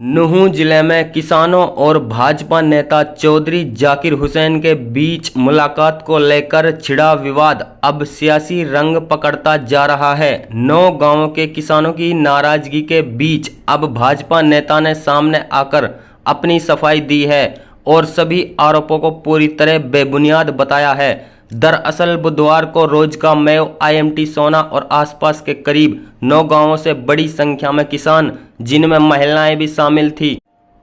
नूंह जिले में किसानों और भाजपा नेता चौधरी जाकिर हुसैन के बीच मुलाकात को लेकर छिड़ा विवाद अब सियासी रंग पकड़ता जा रहा है। 9 गांवों के किसानों की नाराजगी के बीच अब भाजपा नेता ने सामने आकर अपनी सफाई दी है और सभी आरोपों को पूरी तरह बेबुनियाद बताया है। दरअसल बुधवार को रोजगामेव IMT सोना और आसपास के करीब 9 गांवों से बड़ी संख्या में किसान, जिनमें महिलाएं भी शामिल थी,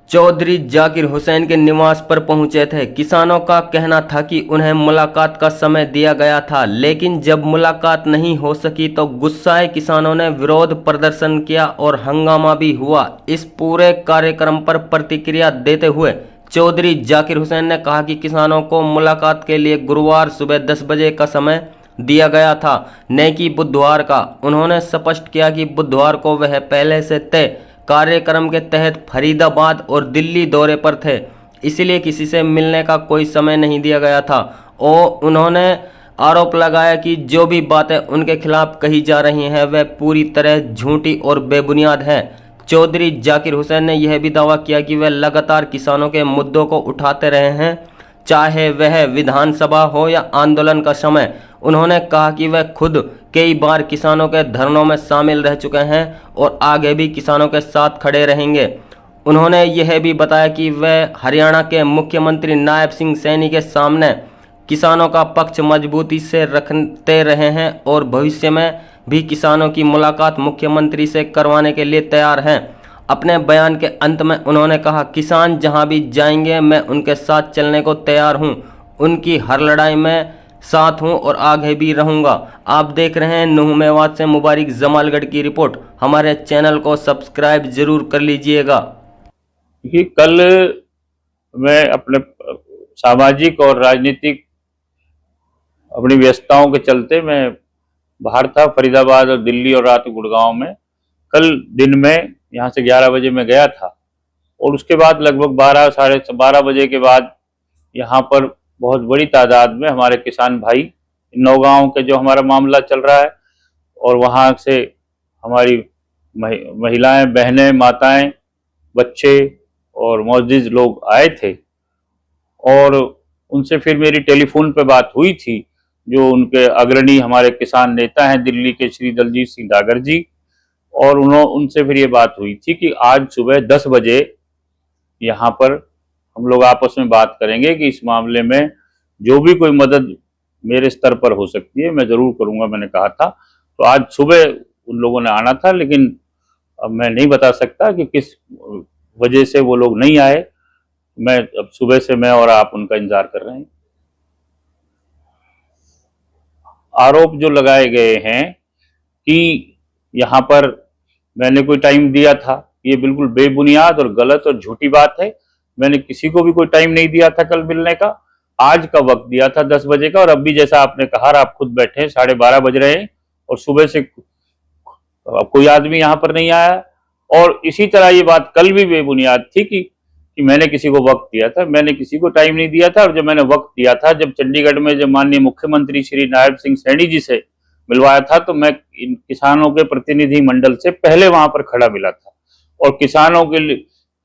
चौधरी जाकिर हुसैन के निवास पर पहुंचे थे। किसानों का कहना था कि उन्हें मुलाकात का समय दिया गया था, लेकिन जब मुलाकात नहीं हो सकी तो गुस्साए किसानों ने विरोध प्रदर्शन किया और हंगामा भी हुआ। इस पूरे कार्यक्रम पर प्रतिक्रिया देते हुए चौधरी जाकिर हुसैन ने कहा कि किसानों को मुलाकात के लिए गुरुवार सुबह 10 बजे का समय दिया गया था, न कि बुधवार का। उन्होंने स्पष्ट किया कि बुधवार को वह पहले से तय कार्यक्रम के तहत फरीदाबाद और दिल्ली दौरे पर थे, इसलिए किसी से मिलने का कोई समय नहीं दिया गया था। और उन्होंने आरोप लगाया कि जो भी बातें उनके खिलाफ कही जा रही हैं वह पूरी तरह झूठी और बेबुनियाद है। चौधरी जाकिर हुसैन ने यह भी दावा किया कि वह लगातार किसानों के मुद्दों को उठाते रहे हैं, चाहे वह विधानसभा हो या आंदोलन का समय। उन्होंने कहा कि वह खुद कई बार किसानों के धरनों में शामिल रह चुके हैं और आगे भी किसानों के साथ खड़े रहेंगे। उन्होंने यह भी बताया कि वह हरियाणा के मुख्यमंत्री नायब सिंह सैनी के सामने किसानों का पक्ष मजबूती से रखते रहे हैं और भविष्य में भी किसानों की मुलाकात मुख्यमंत्री से करवाने के लिए तैयार हैं। अपने बयान के अंत में उन्होंने कहा, किसान जहां भी जाएंगे मैं उनके साथ चलने को तैयार हूं, उनकी हर लड़ाई में साथ हूं और आगे भी रहूंगा। आप देख रहे हैं नूंह मेवात से मुबारिक जमालगढ़ की रिपोर्ट। हमारे चैनल को सब्सक्राइब जरूर कर लीजिएगा। कल मैं अपने सामाजिक और राजनीतिक अपनी व्यस्तताओं के चलते मैं बाहर था, फरीदाबाद और दिल्ली और रात गुड़गांव में। कल दिन में यहाँ से 11 बजे मैं गया था और उसके बाद लगभग 12 साढ़े 12 बजे के बाद यहाँ पर बहुत बड़ी तादाद में हमारे किसान भाई, 9 गाँव के जो हमारा मामला चल रहा है, और वहाँ से हमारी महिलाएं, बहनें, माताएं, बच्चे और मौजूद लोग आए थे और उनसे फिर मेरी टेलीफोन पे बात हुई थी। जो उनके अग्रणी हमारे किसान नेता हैं दिल्ली के, श्री दलजीत सिंह डागर जी, और उनसे फिर ये बात हुई थी कि आज सुबह 10 बजे यहाँ पर हम लोग आपस में बात करेंगे कि इस मामले में जो भी कोई मदद मेरे स्तर पर हो सकती है मैं ज़रूर करूँगा, मैंने कहा था। तो आज सुबह उन लोगों ने आना था, लेकिन अब मैं नहीं बता सकता कि किस वजह से वो लोग नहीं आए। मैं अब सुबह से मैं और आप उनका इंतजार कर रहे हैं। आरोप जो लगाए गए हैं कि यहाँ पर मैंने कोई टाइम दिया था, ये बिल्कुल बेबुनियाद और गलत और झूठी बात है। मैंने किसी को भी कोई टाइम नहीं दिया था कल मिलने का। आज का वक्त दिया था 10 बजे का, और अब भी जैसा आपने कहा, आप खुद बैठे, 12:30 बज रहे हैं और सुबह से कोई आदमी यहाँ पर नहीं आया। और इसी तरह ये बात कल भी बेबुनियाद थी कि मैंने किसी को वक्त दिया था। मैंने किसी को टाइम नहीं दिया था। और जब मैंने वक्त दिया था, जब चंडीगढ़ में जब माननीय मुख्यमंत्री श्री नायब सिंह सैनी जी से मिलवाया था, तो मैं इन किसानों के प्रतिनिधि मंडल से पहले वहां पर खड़ा मिला था। और किसानों के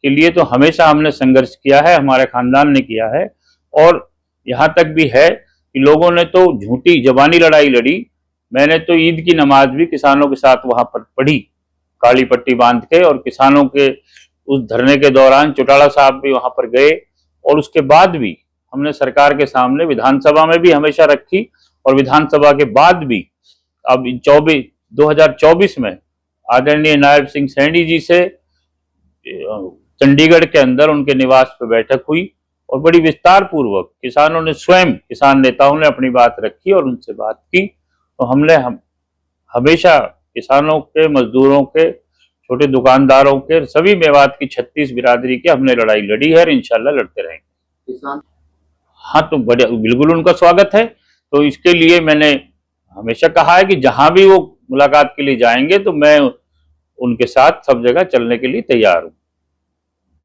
लिए तो हमेशा हमने संघर्ष किया है, हमारे खानदान ने किया है। और यहाँ तक भी है कि लोगों ने तो झूठी जबानी लड़ाई लड़ी। मैंने तो ईद की नमाज भी किसानों के साथ वहां पर पढ़ी, काली पट्टी बांध के। और किसानों के उस धरने के दौरान चौटाला साहब भी वहां पर गए, और उसके बाद भी हमने सरकार के सामने विधानसभा में भी हमेशा रखी, और विधानसभा के बाद भी अब 2024 में आदरणीय नायब सिंह सैनी जी से चंडीगढ़ के अंदर उनके निवास पर बैठक हुई और बड़ी विस्तार पूर्वक किसानों ने स्वयं, किसान नेताओं ने अपनी बात रखी और उनसे बात की। तो हमने हमेशा किसानों के, मजदूरों के, छोटे दुकानदारों के, सभी मेवात की 36 बिरादरी की हमने लड़ाई लड़ी है और इंशाल्लाह लड़ते रहेंगे। किसान हाँ, तो बढ़िया, बिल्कुल उनका स्वागत है। तो इसके लिए मैंने हमेशा कहा है कि जहां भी वो मुलाकात के लिए जाएंगे तो मैं उनके साथ सब जगह चलने के लिए तैयार हूँ।